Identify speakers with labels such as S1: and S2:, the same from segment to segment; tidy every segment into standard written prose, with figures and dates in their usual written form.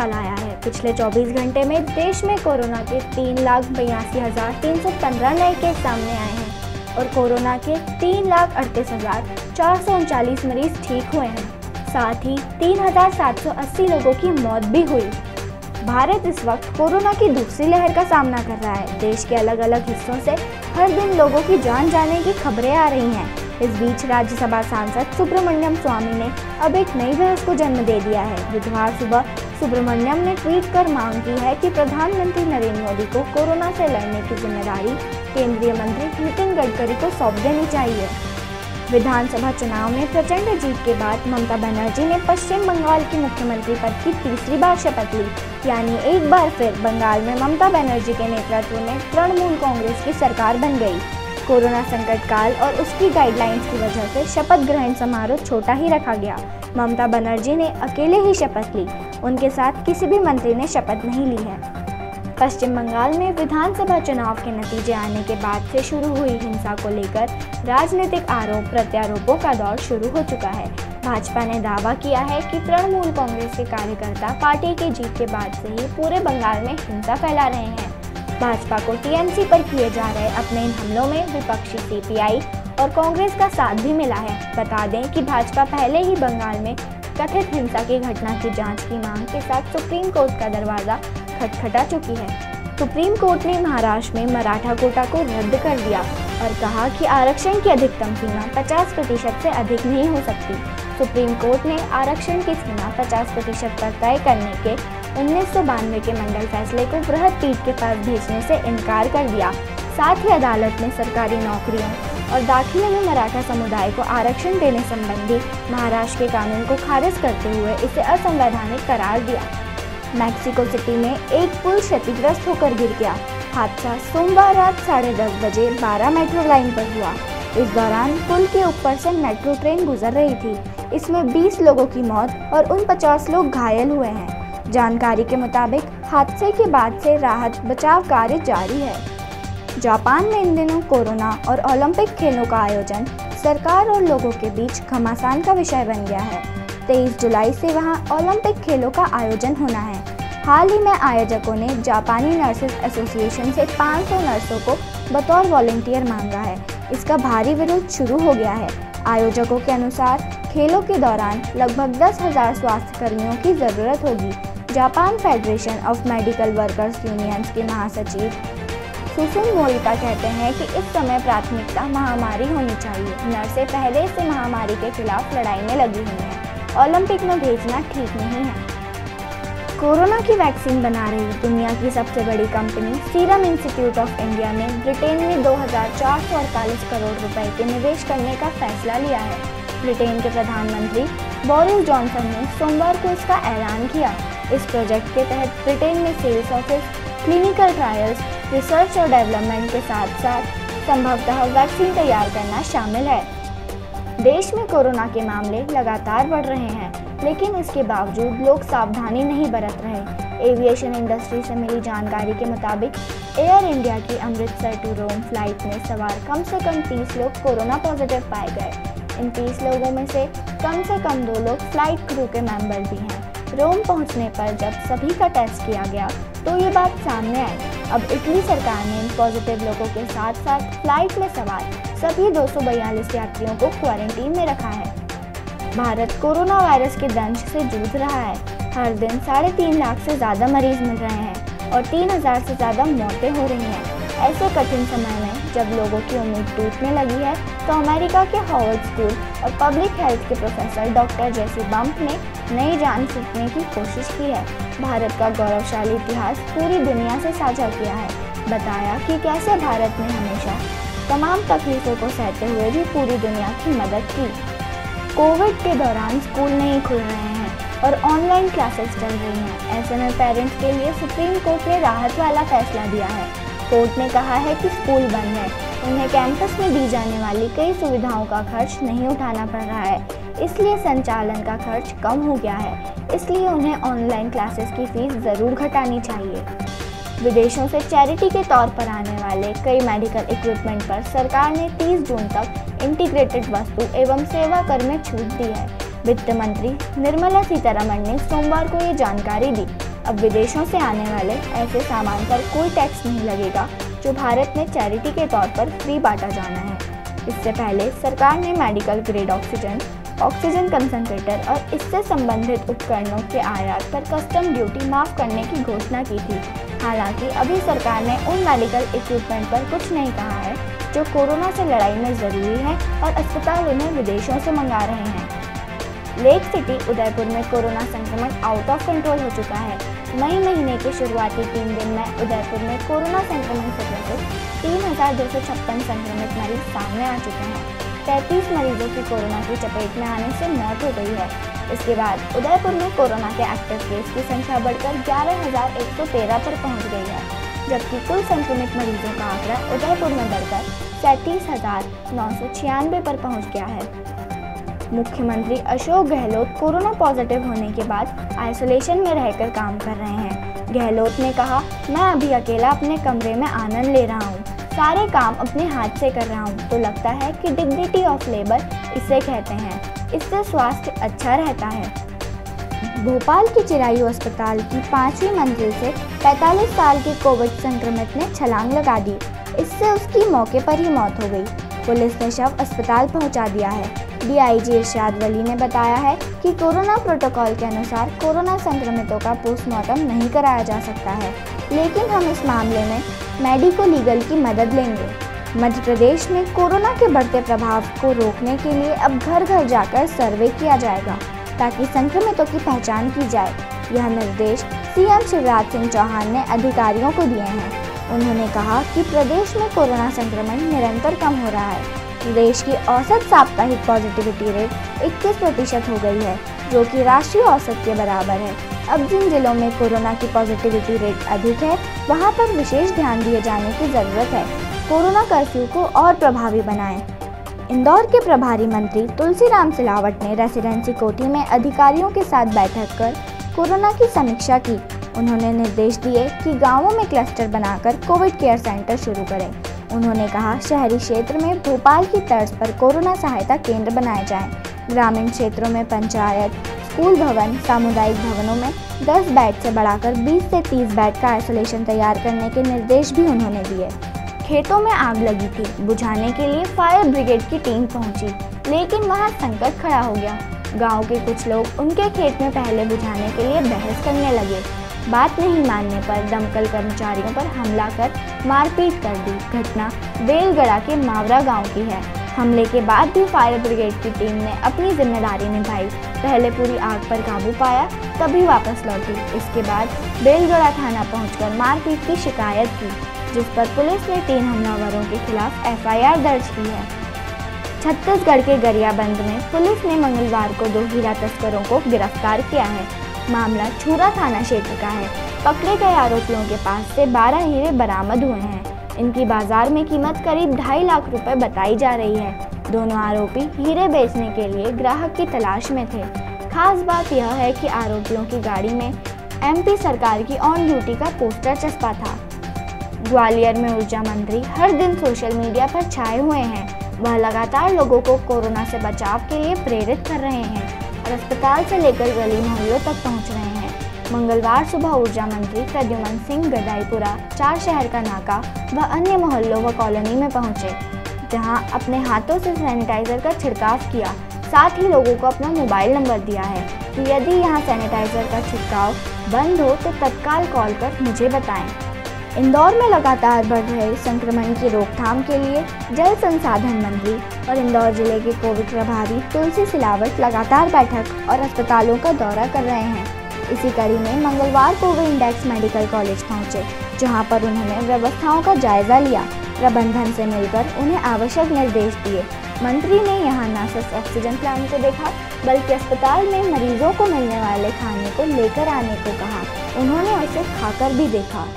S1: साल आया है। पिछले 24 घंटे में देश में कोरोना के 3,82,315 नए केस सामने आए हैं और कोरोना के 3,38,439 मरीज ठीक हुए हैं। साथ ही 3,780 लोगों की मौत भी हुई। भारत इस वक्त कोरोना की दूसरी लहर का सामना कर रहा है। देश के अलग अलग हिस्सों से हर दिन लोगों की जान जाने की खबरें आ रही हैं। इस बीच राज्यसभा सांसद सुब्रमण्यम स्वामी ने अब एक नई बहस को जन्म दे दिया है। बुधवार सुबह सुब्रमण्यम ने ट्वीट कर मांग की है कि प्रधानमंत्री नरेंद्र मोदी को कोरोना से लड़ने की जिम्मेदारी केंद्रीय मंत्री नितिन गडकरी को सौंप देनी चाहिए। विधानसभा चुनाव में प्रचंड जीत के बाद ममता बनर्जी ने पश्चिम बंगाल की मुख्यमंत्री पद की तीसरी बार शपथ ली, यानी एक बार फिर बंगाल में ममता बनर्जी के नेतृत्व में तृणमूल कांग्रेस की सरकार बन गई। कोरोना संकट काल और उसकी गाइडलाइंस की वजह से शपथ ग्रहण समारोह छोटा ही रखा गया। ममता बनर्जी ने अकेले ही शपथ ली, उनके साथ किसी भी मंत्री ने शपथ नहीं ली है। पश्चिम बंगाल में विधानसभा चुनाव के नतीजे आने के बाद से शुरू हुई हिंसा को लेकर राजनीतिक आरोप प्रत्यारोपों का दौर शुरू हो चुका है। भाजपा ने दावा किया है कि तृणमूल कांग्रेस के कार्यकर्ता पार्टी की जीत के बाद से ही पूरे बंगाल में हिंसा फैला रहे हैं। भाजपा को टीएमसी पर किए जा रहे अपने इन हमलों में विपक्षी सीपीआई और कांग्रेस का साथ भी मिला है। बता दें कि भाजपा पहले ही बंगाल में कथित हिंसा की घटना की जांच की मांग के साथ सुप्रीम कोर्ट का दरवाजा खटखटा चुकी है। सुप्रीम कोर्ट ने महाराष्ट्र में मराठा कोटा को रद्द कर दिया और कहा कि आरक्षण की अधिकतम सीमा 50% से अधिक नहीं हो सकती। सुप्रीम कोर्ट ने आरक्षण की सीमा 50% पर तय करने के 1992 के मंडल फैसले को बृहद पीठ के पास भेजने से इनकार कर दिया। साथ ही अदालत ने सरकारी नौकरियों और दाखिले में मराठा समुदाय को आरक्षण देने संबंधी महाराष्ट्र के कानून को खारिज करते हुए इसे असंवैधानिक करार दिया। मैक्सिको सिटी में एक पुल क्षतिग्रस्त होकर गिर गया। हादसा सोमवार रात 10:30 बजे 12 मेट्रो लाइन पर हुआ। इस दौरान पुल के ऊपर से मेट्रो ट्रेन गुजर रही थी। इसमें 20 लोगों की मौत और 49 लोग घायल हुए हैं। जानकारी के मुताबिक हादसे के बाद से राहत बचाव कार्य जारी है। जापान में इन दिनों कोरोना और ओलंपिक खेलों का आयोजन सरकार और लोगों के बीच घमासान का विषय बन गया है। 23 जुलाई से वहां ओलंपिक खेलों का आयोजन होना है। हाल ही में आयोजकों ने जापानी नर्सेज एसोसिएशन से 500 नर्सों को बतौर वॉलंटियर मांगा है। इसका भारी विरोध शुरू हो गया है। आयोजकों के अनुसार खेलों के दौरान लगभग 10,000 स्वास्थ्य कर्मियों की ज़रूरत होगी। Japan federation of medical workers unions के महासचिव सुसुन मोरिता कहते हैं कि इस समय प्राथमिकता महामारी होनी चाहिए। नर्सें पहले से महामारी के खिलाफ लड़ाई में लगी हुई हैं। ओलंपिक में भेजना ठीक नहीं है। कोरोना की वैक्सीन बना रही दुनिया की सबसे बड़ी company serum institute of India ने ब्रिटेन में 2,448 करोड़ रुपए के निवेश करने का फैसला लिया है। ब्रिटेन के प्रधानमंत्री बोरिस जॉनसन ने सोमवार को इसका ऐलान किया। इस प्रोजेक्ट के तहत ब्रिटेन में sales office, clinical trials, research और डेवलपमेंट के साथ साथ संभवतः वैक्सीन तैयार करना शामिल है। देश में कोरोना के मामले लगातार बढ़ रहे हैं, लेकिन इसके बावजूद लोग सावधानी नहीं बरत रहे। एविएशन इंडस्ट्री से मिली जानकारी के मुताबिक एयर इंडिया की अमृतसर टू रोम फ्लाइट में सवार कम से कम 30 लोग कोरोना पॉजिटिव पाए गए। इन 30 लोगों में से कम 2 लोग फ्लाइट क्रू के मेंबर भी हैं। रोम पहुंचने पर जब सभी का टेस्ट किया गया तो ये बात सामने आई। अब इटली सरकार ने इन पॉजिटिव लोगों के साथ साथ फ्लाइट में सवार सभी 242 यात्रियों को क्वारंटीन में रखा है। भारत कोरोना वायरस के दंश से जूझ रहा है। हर दिन 3.5 लाख से ज़्यादा मरीज मिल रहे हैं और 3,000 से ज़्यादा मौतें हो रही हैं। ऐसे कठिन समय में जब लोगों की उम्मीद टूटने लगी है तो अमेरिका के हार्वर्ड स्कूल और पब्लिक हेल्थ के प्रोफेसर डॉक्टर जेसी बम्प ने नई जान फूंकने की कोशिश की है। भारत का गौरवशाली इतिहास पूरी दुनिया से साझा किया है। बताया कि कैसे भारत ने हमेशा तमाम तकलीफों को सहते हुए भी पूरी दुनिया की मदद की। कोविड के दौरान स्कूल नहीं खुल रहे हैं और ऑनलाइन क्लासेस चल रही हैं। ऐसे में पेरेंट्स के लिए सुप्रीम कोर्ट ने राहत वाला फैसला दिया है। कोर्ट ने कहा है कि स्कूल बंद है, उन्हें कैंपस में दी जाने वाली कई सुविधाओं का खर्च नहीं उठाना पड़ रहा है, इसलिए संचालन का खर्च कम हो गया है। इसलिए उन्हें ऑनलाइन क्लासेस की फीस ज़रूर घटानी चाहिए। विदेशों से चैरिटी के तौर पर आने वाले कई मेडिकल इक्विपमेंट पर सरकार ने 30 जून तक इंटीग्रेटेड वस्तु एवं सेवा कर में छूट दी है। वित्त मंत्री निर्मला सीतारमण ने सोमवार को ये जानकारी दी। अब विदेशों से आने वाले ऐसे सामान पर कोई टैक्स नहीं लगेगा जो भारत में चैरिटी के तौर पर फ्री बांटा जाना है। इससे पहले सरकार ने medical grade oxygen, oxygen concentrator और इससे संबंधित उपकरणों के आयात पर कस्टम ड्यूटी माफ करने की घोषणा की थी। हालांकि अभी सरकार ने उन मेडिकल इक्विपमेंट पर कुछ नहीं कहा है जो कोरोना से लड़ाई में ज़रूरी है और अस्पताल उन्हें विदेशों से मंगा रहे हैं। लेक सिटी उदयपुर में कोरोना संक्रमण आउट ऑफ कंट्रोल हो चुका है। मई महीने के शुरुआती 3 दिन में उदयपुर में कोरोना संक्रमण से ग्रसित 3,256 संक्रमित मरीज सामने आ चुके हैं। 33 मरीजों की कोरोना की चपेट में आने से मौत हो गई है। इसके बाद उदयपुर में कोरोना के एक्टिव केस की संख्या बढ़कर 11,113 पर पहुंच गई है, जबकि कुल संक्रमित मरीजों का आंकड़ा उदयपुर में बढ़कर 37,996 पर पहुंच गया है। मुख्यमंत्री अशोक गहलोत कोरोना पॉजिटिव होने के बाद आइसोलेशन में रहकर काम कर रहे हैं। गहलोत ने कहा, मैं अभी अकेला अपने कमरे में आनंद ले रहा हूँ, सारे काम अपने हाथ से कर रहा हूँ, तो लगता है कि डिग्निटी ऑफ लेबर इसे कहते हैं। इससे स्वास्थ्य अच्छा रहता है। भोपाल के चिरायु अस्पताल की 5वीं मंजिल से 45 साल के कोविड संक्रमित ने छलांग लगा दी। इससे उसकी मौके पर ही मौत हो गई। पुलिस ने शव अस्पताल पहुंचा दिया है। डीआईजी इरशाद वली ने बताया है कि कोरोना प्रोटोकॉल के अनुसार कोरोना संक्रमितों का पोस्टमार्टम नहीं कराया जा सकता है, लेकिन हम इस मामले में मेडिको लीगल की मदद लेंगे। मध्य प्रदेश में कोरोना के बढ़ते प्रभाव को रोकने के लिए अब घर घर जाकर सर्वे किया जाएगा ताकि संक्रमितों की पहचान की जाए। यह निर्देश सीएम शिवराज सिंह चौहान ने अधिकारियों को दिए हैं। उन्होंने कहा कि प्रदेश में कोरोना संक्रमण निरंतर कम हो रहा है। देश की औसत साप्ताहिक पॉजिटिविटी रेट 21% हो गई है, जो कि राष्ट्रीय औसत के बराबर है। अब जिन जिलों में कोरोना की पॉजिटिविटी रेट अधिक है, वहां पर विशेष ध्यान दिए जाने की जरूरत है। कोरोना कर्फ्यू को और प्रभावी बनाएं। इंदौर के प्रभारी मंत्री तुलसीराम सिलावट ने रेसिडेंसी कोठी में अधिकारियों के साथ बैठक कर कोरोना की समीक्षा की। उन्होंने निर्देश दिए कि गाँवों में क्लस्टर बनाकर कोविड केयर सेंटर शुरू करें। उन्होंने कहा, शहरी क्षेत्र में भोपाल की तर्ज पर कोरोना सहायता केंद्र बनाए जाएं। ग्रामीण क्षेत्रों में पंचायत, स्कूल भवन, सामुदायिक भवनों में 10 बेड से बढ़ाकर 20 से 30 बेड का आइसोलेशन तैयार करने के निर्देश भी उन्होंने दिए। खेतों में आग लगी थी, बुझाने के लिए फायर ब्रिगेड की टीम पहुंची, लेकिन वहां संकट खड़ा हो गया। गाँव के कुछ लोग उनके खेत में पहले बुझाने के लिए बहस करने लगे। बात नहीं मानने पर दमकल कर्मचारियों पर हमला कर मारपीट कर दी। घटना बेलगड़ा के मावरा गांव की है। हमले के बाद भी फायर ब्रिगेड की टीम ने अपनी जिम्मेदारी निभाई। पहले पूरी आग पर काबू पाया, तभी वापस लौटी। इसके बाद बेलगड़ा थाना पहुंचकर मारपीट की शिकायत की, जिस पर पुलिस ने 3 हमलावरों के खिलाफ एफआईआर दर्ज की है। छत्तीसगढ़ के गरियाबंद में पुलिस ने मंगलवार को 2 हीरा तस्करों को गिरफ्तार किया है। मामला छूरा थाना क्षेत्र का है। पकड़े गए आरोपियों के पास से 12 हीरे बरामद हुए हैं। इनकी बाजार में कीमत करीब 2.5 लाख रुपए बताई जा रही है। दोनों आरोपी हीरे बेचने के लिए ग्राहक की तलाश में थे। खास बात यह है कि आरोपियों की गाड़ी में एमपी सरकार की ऑन ड्यूटी का पोस्टर चस्पा था। ग्वालियर में ऊर्जा मंत्री हर दिन सोशल मीडिया पर छाए हुए हैं। वह लगातार लोगों को कोरोना से बचाव के लिए प्रेरित कर रहे हैं और अस्पताल से लेकर गली मोहल्लों तक पहुंच रहे हैं। मंगलवार सुबह ऊर्जा मंत्री प्रद्युमन सिंह गदाईपुरा, 4 शहर का नाका व अन्य मोहल्लों व कॉलोनी में पहुंचे, जहां अपने हाथों से सैनिटाइजर का छिड़काव किया। साथ ही लोगों को अपना मोबाइल नंबर दिया है कि यदि यहां सैनिटाइजर का छिड़काव बंद हो तो तत्काल कॉल कर मुझे बताएं। इंदौर में लगातार बढ़ रहे संक्रमण की रोकथाम के लिए जल संसाधन मंत्री और इंदौर जिले के कोविड प्रभारी तुलसी सिलावट लगातार बैठक और अस्पतालों का दौरा कर रहे हैं। इसी कड़ी में मंगलवार को वे इंडेक्स मेडिकल कॉलेज पहुंचे, जहां पर उन्होंने व्यवस्थाओं का जायजा लिया। प्रबंधन से मिलकर उन्हें आवश्यक निर्देश दिए। मंत्री ने यहां न सिर्फ ऑक्सीजन प्लांट को देखा, बल्कि अस्पताल में मरीजों को मिलने वाले खाने को लेकर आने को कहा। उन्होंने उसे खाकर भी देखा।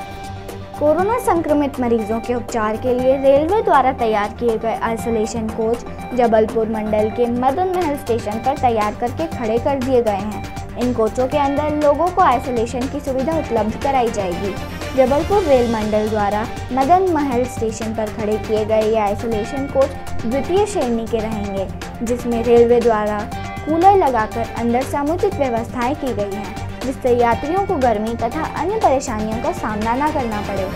S1: कोरोना संक्रमित मरीजों के उपचार के लिए रेलवे द्वारा तैयार किए गए आइसोलेशन कोच जबलपुर मंडल के मदन महल स्टेशन पर तैयार करके खड़े कर दिए गए हैं। इन कोचों के अंदर लोगों को आइसोलेशन की सुविधा उपलब्ध कराई जाएगी। जबलपुर रेल मंडल द्वारा मदन महल स्टेशन पर खड़े किए गए ये आइसोलेशन कोच द्वितीय श्रेणी के रहेंगे, जिसमें रेलवे द्वारा कूलर लगाकर अंदर समुचित व्यवस्थाएं की गई हैं। जिससे यात्रियों को गर्मी तथा अन्य परेशानियों का सामना न करना पड़े।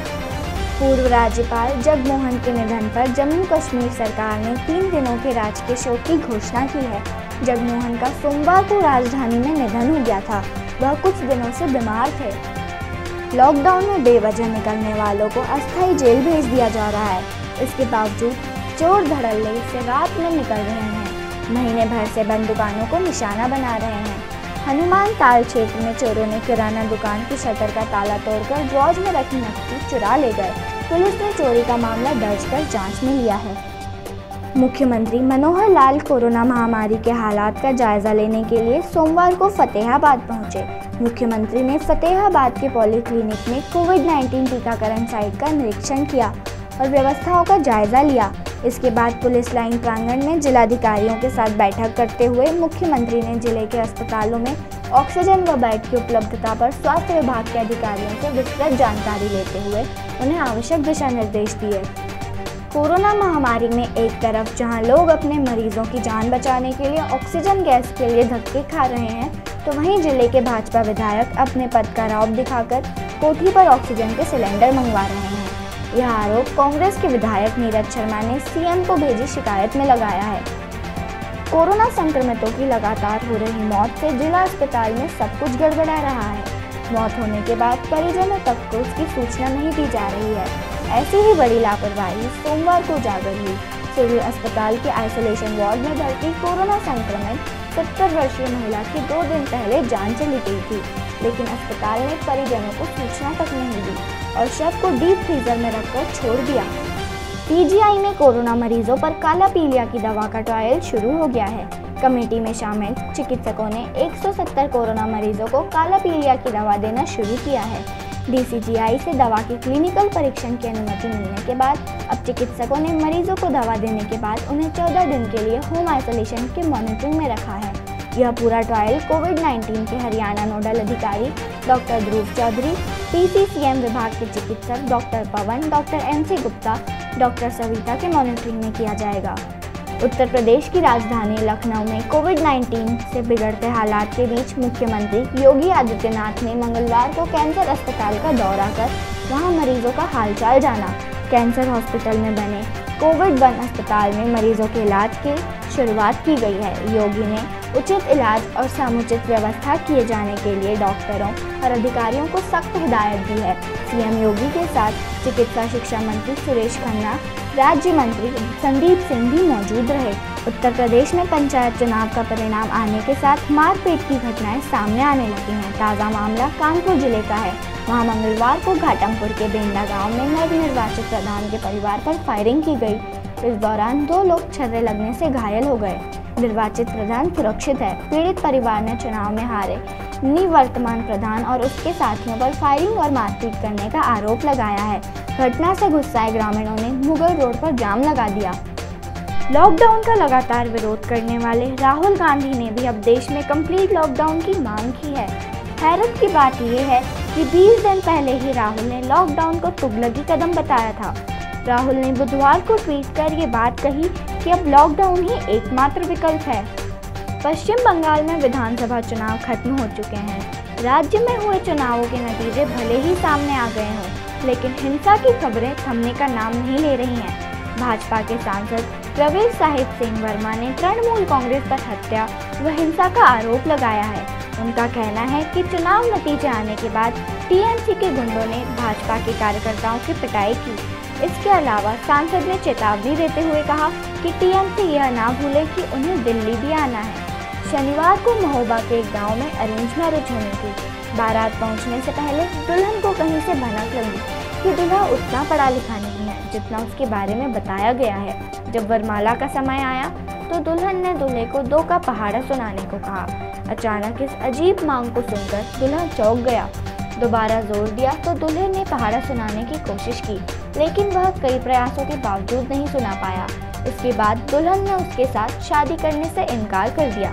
S1: पूर्व राज्यपाल जगमोहन के निधन पर जम्मू कश्मीर सरकार ने 3 दिनों के राजकीय शोक की घोषणा की है। जगमोहन का सोमवार को राजधानी में निधन हो गया था। वह कुछ दिनों से बीमार थे। लॉकडाउन में बेवजह निकलने वालों को अस्थायी जेल भेज दिया जा रहा है। इसके बावजूद चोर धड़ल्ले से रात में निकल रहे हैं। महीने भर से बंद दुकानों को निशाना बना रहे हैं। हनुमान ताल क्षेत्र में चोरों ने किराना दुकान की शटर का ताला तोड़कर ड्रॉज में रखी नकदी चुरा ले गए। पुलिस ने चोरी का मामला दर्ज कर जांच में लिया है। मुख्यमंत्री मनोहर लाल कोरोना महामारी के हालात का जायजा लेने के लिए सोमवार को फतेहाबाद पहुंचे। मुख्यमंत्री ने फतेहाबाद के पॉलीक्लिनिक में कोविड-19 टीकाकरण साइट का निरीक्षण किया और व्यवस्थाओं का जायजा लिया। इसके बाद पुलिस लाइन प्रांगण में जिलाधिकारियों के साथ बैठक करते हुए मुख्यमंत्री ने जिले के अस्पतालों में ऑक्सीजन व बेड की उपलब्धता पर स्वास्थ्य विभाग के अधिकारियों से विस्तृत जानकारी लेते हुए उन्हें आवश्यक दिशा निर्देश दिए। कोरोना महामारी में एक तरफ जहां लोग अपने मरीजों की जान बचाने के लिए ऑक्सीजन गैस के लिए धक्के खा रहे हैं, तो वहीं जिले के भाजपा विधायक अपने पद का रौब दिखाकर कोठी पर ऑक्सीजन के सिलेंडर मंगवा रहे हैं। यह आरोप कांग्रेस के विधायक नीरज शर्मा ने सीएम को भेजी शिकायत में लगाया है। कोरोना संक्रमितों की लगातार हो रही मौत से जिला अस्पताल में सब कुछ गड़बड़ा रहा है। मौत होने के बाद परिजनों तक को उसकी सूचना नहीं दी जा रही है। ऐसी ही बड़ी लापरवाही सोमवार को उजागर हुई। सिविल अस्पताल के आइसोलेशन वार्ड में भर्ती कोरोना संक्रमित 70 वर्षीय महिला की 2 दिन पहले जान चली गई थी, लेकिन अस्पताल ने परिजनों को सूचना तक नहीं दी और शव को डीप फ्रीजर में रखकर छोड़ दिया। पीजीआई में कोरोना मरीजों पर काला पीलिया की दवा का ट्रायल शुरू हो गया है। कमेटी में शामिल चिकित्सकों ने 170 कोरोना मरीजों को काला पीलिया की दवा देना शुरू किया है। डीसीजीआई से दवा के क्लिनिकल परीक्षण की अनुमति मिलने के बाद अब चिकित्सकों ने मरीजों को दवा देने के बाद उन्हें 14 दिन के लिए होम आइसोलेशन के मॉनिटरिंग में रखा है। यह पूरा ट्रायल कोविड-19 के हरियाणा नोडल अधिकारी डॉक्टर ध्रुव चौधरी, पीसीसीएम विभाग के चिकित्सक doctor Pawan, doctor MC Gupta, doctor Savita के मॉनिटरिंग में किया जाएगा। उत्तर प्रदेश की राजधानी लखनऊ में कोविड-19 से बिगड़ते हालात के बीच मुख्यमंत्री योगी आदित्यनाथ ने मंगलवार को कैंसर अस्पताल का दौरा कर वहां मरीजों का हालचाल जाना। कैंसर हॉस्पिटल में बने कोविड-1 अस्पताल में मरीजों के इलाज की शुरुआत की गई है। योगी ने उचित इलाज और समुचित व्यवस्था किए जाने के लिए डॉक्टरों और अधिकारियों को सख्त हिदायत दी है। सीएम योगी के साथ चिकित्सा शिक्षा मंत्री सुरेश खन्ना, राज्य मंत्री संदीप सिंह भी मौजूद रहे। उत्तर प्रदेश में पंचायत चुनाव का परिणाम आने के साथ मारपीट की घटनाएं सामने आने लगी हैं। ताज़ा मामला कानपुर जिले का है। वहां मंगलवार को घाटमपुर के बेंडा गांव में नवनिर्वाचित प्रधान के परिवार पर फायरिंग की गई। इस दौरान 2 लोग छर्रे लगने से घायल हो गए। निर्वाचित प्रधान सुरक्षित है। पीड़ित परिवार ने चुनाव में हारे निवर्तमान प्रधान और उसके साथियों पर फायरिंग और मारपीट करने का आरोप लगाया है। घटना से गुस्साए ग्रामीणों ने मुगल रोड पर जाम लगा दिया। लॉकडाउन का लगातार विरोध करने वाले राहुल गांधी ने भी अब देश में कंप्लीट लॉकडाउन की मांग की है। हैरत की बात यह है कि 20 दिन पहले ही राहुल ने लॉकडाउन को तुगलकी कदम बताया था। राहुल ने बुधवार को ट्वीट कर ये बात कही कि अब लॉकडाउन ही एकमात्र विकल्प है। पश्चिम बंगाल में विधानसभा चुनाव खत्म हो चुके हैं। राज्य में हुए चुनावों के नतीजे भले ही सामने आ गए हों, लेकिन हिंसा की खबरें थमने का नाम नहीं ले रही हैं। भाजपा के सांसद प्रवीर साहिब सिंह वर्मा ने तृणमूल कांग्रेस पर हत्या व हिंसा का आरोप लगाया है। उनका कहना है कि चुनाव नतीजे आने के बाद टीएमसी के गुंडों ने भाजपा के कार्यकर्ताओं की पिटाई की। इसके अलावा सांसद ने चेतावनी देते हुए कहा कि टीएमसी यह ना भूले कि उन्हें दिल्ली भी आना है। शनिवार को महोबा के एक गांव में अरेंज मैरिज होनी थी। बारात पहुंचने से पहले दुल्हन को कहीं से भनक लगी कि दूल्हा उतना पढ़ा लिखा नहीं है जितना उसके बारे में बताया गया है। जब वरमाला का समय आया तो दुल्हन ने दूल्हे को 2 का पहाड़ा सुनाने को कहा। अचानक इस अजीब मांग को सुनकर दूल्हा चौंक गया। दोबारा जोर दिया तो दूल्हे ने पहाड़ा सुनाने की कोशिश की, लेकिन वह कई प्रयासों के बावजूद नहीं सुना पाया। इसके बाद दुल्हन ने उसके साथ शादी करने से इनकार कर दिया।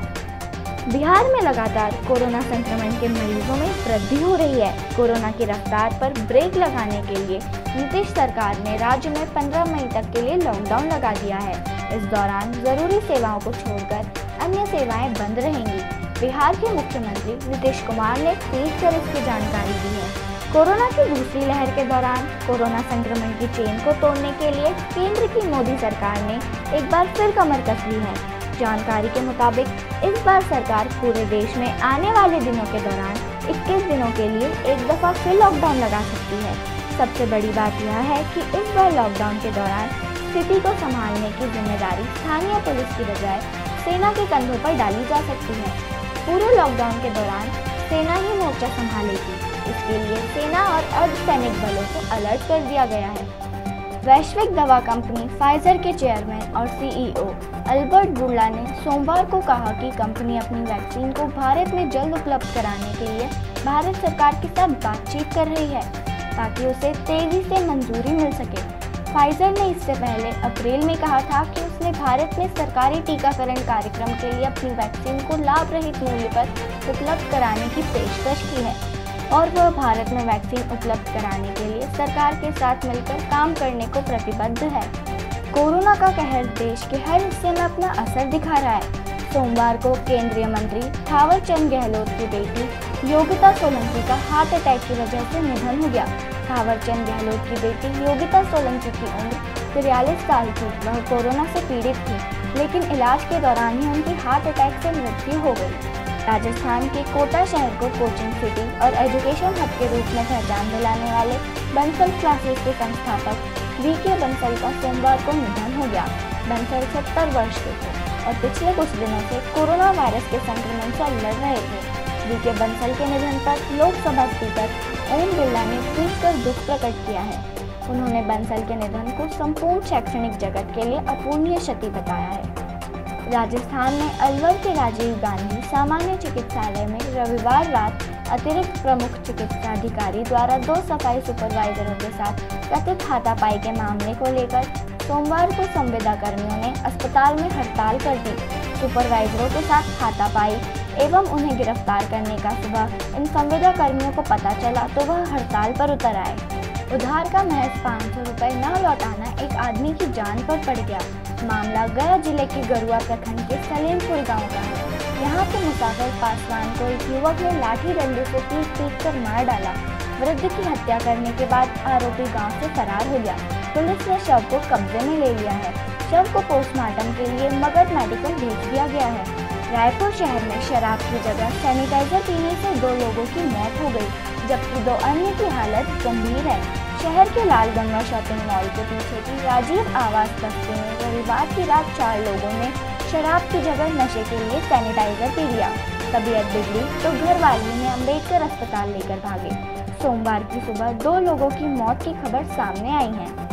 S1: बिहार में लगातार कोरोना संक्रमण के मरीजों में वृद्धि हो रही है। कोरोना की रफ्तार पर ब्रेक लगाने के लिए नीतीश सरकार ने राज्य में 15 मई तक के लिए लॉकडाउन लगा दिया है। इस दौरान जरूरी सेवाओं को छोड़कर अन्य सेवाएं बंद रहेंगी। बिहार के मुख्यमंत्री नीतीश कुमार ने ट्वीट कर इसकी जानकारी दी है। कोरोना की दूसरी लहर के दौरान कोरोना संक्रमण की चेन को तोड़ने के लिए केंद्र की मोदी सरकार ने एक बार फिर कमर कस ली है। जानकारी के मुताबिक इस बार सरकार पूरे देश में आने वाले दिनों के दौरान 21 दिनों के लिए एक दफा फिर लॉकडाउन लगा सकती है। सबसे बड़ी बात यह है कि इस बार लॉकडाउन के दौरान स्थिति को संभालने की जिम्मेदारी स्थानीय पुलिस की बजाय सेना के कंधों पर डाली जा सकती है। पूरे लॉकडाउन के दौरान सेना ही मोर्चा संभालेगी। इसके लिए सेना और अर्धसैनिक बलों को अलर्ट कर दिया गया है। वैश्विक दवा कंपनी फाइजर के चेयरमैन और सीईओ अल्बर्ट बुर्ला ने सोमवार को कहा कि कंपनी अपनी वैक्सीन को भारत में जल्द उपलब्ध कराने के लिए भारत सरकार के साथ बातचीत कर रही है ताकि उसे तेजी से मंजूरी मिल सके। फाइजर ने इससे पहले अप्रैल में कहा था कि उसने भारत में सरकारी टीकाकरण कार्यक्रम के लिए अपनी वैक्सीन को लाभ रहित मूल्य पर उपलब्ध कराने की पेशकश की है और वह भारत में वैक्सीन उपलब्ध कराने के लिए सरकार के साथ मिलकर काम करने को प्रतिबद्ध है। कोरोना का कहर देश के हर हिस्से में अपना असर दिखा रहा है। सोमवार को केंद्रीय मंत्री थावर चंद गहलोत की बेटी योगिता सोलंकी का हार्ट अटैक की वजह से निधन हो गया। थावर चंद गहलोत की बेटी योगिता सोलंकी की उम्र 43 साल थी। वह कोरोना से पीड़ित थी, लेकिन इलाज के दौरान ही उनकी हार्ट अटैक से मृत्यु हो गई। राजस्थान के कोटा शहर को कोचिंग सिटी और एजुकेशन हब के रूप में पहचान दिलाने वाले बंसल क्लासेस के संस्थापक वीके बंसल का सोमवार को निधन हो गया। बंसल 70 वर्ष के थे और पिछले कुछ दिनों से कोरोना वायरस के संक्रमण से लड़ रहे थे। वीके बंसल के निधन पर लोकसभा स्पीकर ओम बिरला ने ट्वीट कर दुख प्रकट किया है। उन्होंने बंसल के निधन को संपूर्ण शैक्षणिक जगत के लिए अपूरणीय क्षति बताया है। राजस्थान में अलवर के राजीव गांधी सामान्य चिकित्सालय में रविवार रात अतिरिक्त प्रमुख चिकित्सा अधिकारी द्वारा 2 सफाई सुपरवाइजरों के साथ कथित हाथापाई के मामले को लेकर सोमवार को संविदा कर्मियों ने अस्पताल में हड़ताल कर दी। सुपरवाइजरों के साथ हाथापाई एवं उन्हें गिरफ्तार करने का सुबह इन संविदा कर्मियों को पता चला तो वह हड़ताल पर उतर आए। उधार का महज 500 रुपये न लौटाना एक आदमी की जान पर पड़ गया। मामला गया जिले के गरुआ प्रखंड के सलेमपुर गांव का है। यहाँ के मुसाफिर पासवान को एक युवक ने लाठी डंडे से पीट कर मार डाला। वृद्ध की हत्या करने के बाद आरोपी गांव से फरार हो गया। पुलिस ने शव को कब्जे में ले लिया है। शव को पोस्टमार्टम के लिए मगध मेडिकल भेज दिया गया है। रायपुर शहर में शराब की जगह सैनिटाइजर पीने से 2 लोगों की मौत हो गई, जबकि 2 अन्य की हालत गंभीर है। शहर के लालगंगा शॉपिंग मॉल के पीछे की राजीव आवास बस्ती में रविवार की रात 4 लोगों ने शराब की जगह नशे के लिए सैनिटाइजर पी लिया। तबीयत बिगड़ी तो घर वाले ने अम्बेडकर अस्पताल लेकर भागे। सोमवार की सुबह 2 लोगों की मौत की खबर सामने आई है।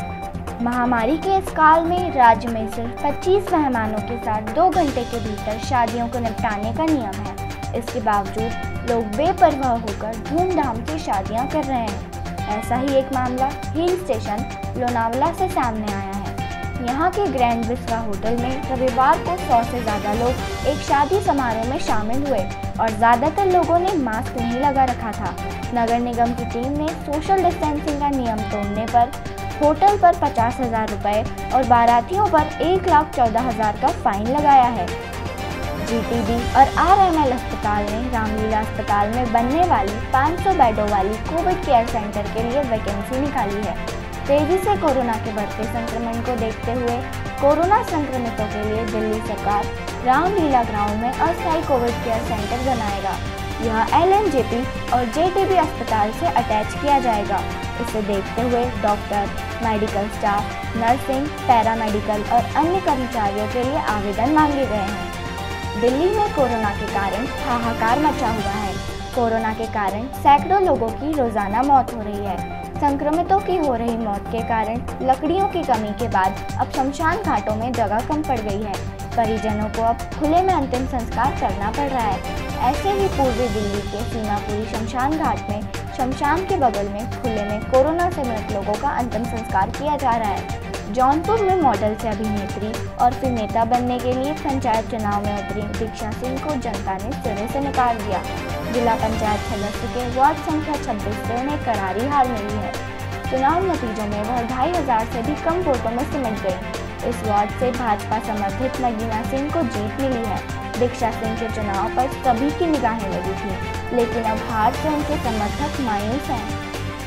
S1: महामारी के इस काल में राज्य में सिर्फ 25 मेहमानों के साथ 2 घंटे के भीतर शादियों को निपटाने का नियम है। इसके बावजूद लोग बेपरवाह होकर धूमधाम से शादियां कर रहे हैं। ऐसा ही एक मामला हिल स्टेशन लोनावला से सामने आया है। यहाँ के ग्रैंड विस्वा होटल में रविवार को 100 से ज़्यादा लोग एक शादी समारोह में शामिल हुए और ज़्यादातर लोगों ने मास्क नहीं लगा रखा था। नगर निगम की टीम ने सोशल डिस्टेंसिंग का नियम तोड़ने पर होटल पर 50,000 रुपये और बारातियों पर 1,14,000 का फाइन लगाया है। जीटीबी और आरएमएल अस्पताल ने रामलीला अस्पताल में बनने वाली 500 बेडों वाली कोविड केयर सेंटर के लिए वैकेंसी निकाली है। तेजी से कोरोना के बढ़ते संक्रमण को देखते हुए कोरोना संक्रमितों के लिए दिल्ली सरकार रामलीला ग्राउंड में अस्थायी कोविड केयर सेंटर बनाएगा। यह एलएनजेपी और जेटीबी अस्पताल से अटैच किया जाएगा। इसे देखते हुए doctor, medical staff, nursing, paramedical और अन्य कर्मचारियों के लिए आवेदन मांगे गए हैं। दिल्ली में कोरोना के कारण हाहाकार मचा हुआ है। कोरोना के कारण सैकड़ों लोगों की रोजाना मौत हो रही है। संक्रमितों की हो रही मौत के कारण लकड़ियों की कमी के बाद अब शमशान घाटों में जगह कम पड़ गई है। परिजनों को अब खुले में अंतिम संस्कार करना पड़ रहा है। ऐसे ही पूर्वी दिल्ली के सीमापुरी शमशान घाट में शमशान के बगल में खुले में कोरोना से मृत लोगों का अंतिम संस्कार किया जा रहा है। जौनपुर में मॉडल से अभिनेत्री और फिर नेता बनने के लिए पंचायत चुनाव में उतरी दीक्षा सिंह को जनता ने सिरे से निकाल दिया। जिला पंचायत सदस्य के वार्ड संख्या 26 से उन्हें करारी हार मिली है। चुनाव नतीजों में वह 2,500 से भी कम वोटों में सिमट गई। इस वार्ड से भाजपा समर्थित नगीना सिंह को जीत मिली है। दीक्षा सिंह के चुनाव पर सभी की निगाहें लगी थी, लेकिन अब हार से उनके समर्थक मायूस हैं।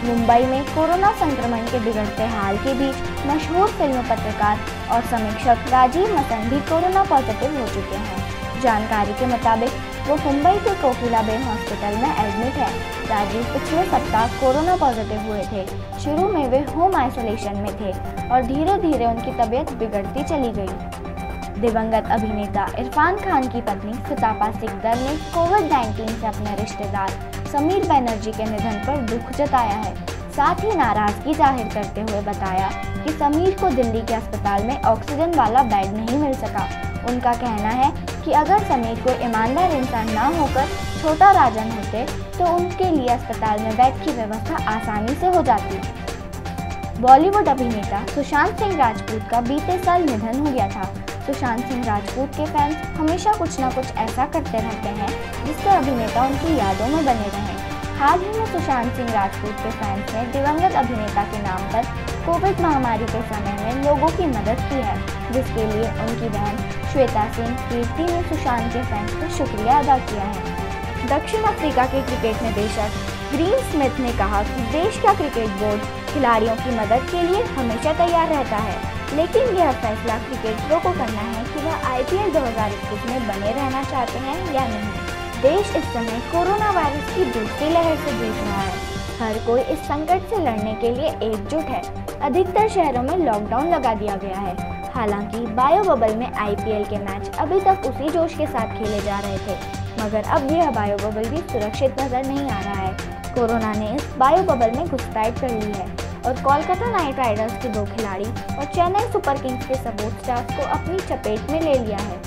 S1: मुंबई में कोरोना संक्रमण के बिगड़ते हाल के बीच मशहूर फिल्म पत्रकार और समीक्षक राजीव मसन भी कोरोना पॉजिटिव हो चुके हैं। जानकारी के मुताबिक वो मुंबई के कोकिलाबेन हॉस्पिटल में एडमिट है। राजीव पिछले सप्ताह कोरोना पॉजिटिव हुए थे। शुरू में वे होम आइसोलेशन में थे और धीरे धीरे उनकी तबीयत बिगड़ती चली गई। दिवंगत अभिनेता इरफान खान की पत्नी सितापा सिकदर ने कोविड-19 से अपने रिश्तेदार समीर बनर्जी के निधन पर दुख जताया है। साथ ही नाराजगी जाहिर करते हुए बताया कि समीर को दिल्ली के अस्पताल में ऑक्सीजन वाला बेड नहीं मिल सका। उनका कहना है कि अगर समीर को ईमानदार इंसान ना होकर छोटा राजन होते तो उनके लिए अस्पताल में बेड की व्यवस्था आसानी से हो जाती। बॉलीवुड अभिनेता सुशांत सिंह राजपूत का बीते साल निधन हो गया था। सुशांत सिंह राजपूत के फैंस हमेशा कुछ न कुछ ऐसा करते रहते हैं जिससे अभिनेता उनकी यादों में बने रहें। हाल ही में सुशांत सिंह राजपूत के फैंस ने दिवंगत अभिनेता के नाम पर कोविड महामारी के समय में लोगों की मदद की है, जिसके लिए उनकी बहन श्वेता सिंह कीर्ति ने सुशांत के फैंस का शुक्रिया अदा किया है। दक्षिण अफ्रीका के क्रिकेट निदेशक ग्रीम स्मिथ ने कहा कि देश का क्रिकेट बोर्ड खिलाड़ियों की मदद के लिए हमेशा तैयार रहता है, लेकिन यह फैसला क्रिकेटरों को करना है कि वह IPL 2021 में बने रहना चाहते हैं या नहीं। देश इस समय कोरोना वायरस की दूसरी लहर से जूझ रहा है। हर कोई इस संकट से लड़ने के लिए एकजुट है। अधिकतर शहरों में लॉकडाउन लगा दिया गया है। हालांकि बायो बबल में IPL के मैच अभी तक उसी जोश के साथ खेले जा रहे थे, मगर अब यह बायो बबल भी सुरक्षित नजर नहीं आ रहा है। कोरोना ने इस बायो बबल में घुसपैठ कर ली है और कोलकाता नाइट राइडर्स के 2 खिलाड़ी और चेन्नई सुपर किंग्स के सपोर्ट स्टाफ को अपनी चपेट में ले लिया है।